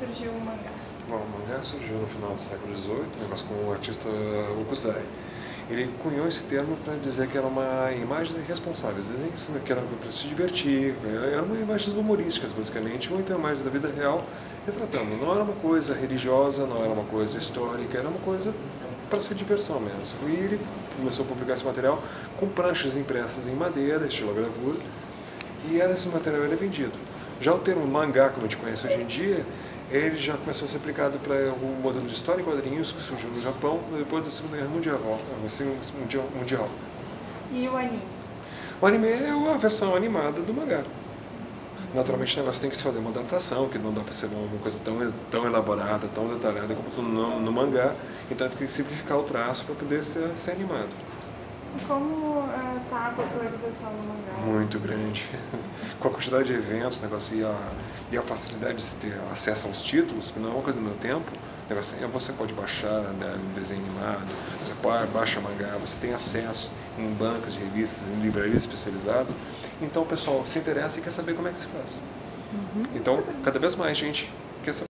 surgiu o mangá? Bom, o mangá surgiu no final do século XVIII, negócio com o artista Hokusai. Ele cunhou esse termo para dizer que era uma imagens irresponsáveis, desenhos que eram para se divertir, eram imagens humorísticas, basicamente, ou então imagens da vida real, retratando. Não era uma coisa religiosa, não era uma coisa histórica, era uma coisa para ser diversão mesmo. E ele começou a publicar esse material com pranchas impressas em madeira, estilo gravura, e esse material era vendido. Já o termo mangá, como a gente conhece hoje em dia, ele já começou a ser aplicado para o modelo de história em quadrinhos que surgiu no Japão depois da Segunda Guerra Mundial. E o anime? O anime é a versão animada do mangá. Naturalmente, o negócio tem que se fazer uma adaptação, que não dá para ser uma coisa tão elaborada, tão detalhada como no mangá, então tem que simplificar o traço para poder ser animado. E como está a popularização do mangá? Muito grande. Com a quantidade de eventos, negócio, e a facilidade de se ter acesso aos títulos, que não é uma coisa do meu tempo, negócio, você pode baixar desenho animado, você baixa mangá, você tem acesso em bancas de revistas, em livrarias especializadas. Então o pessoal se interessa e quer saber como é que se faz. Então, cada vez mais gente quer saber.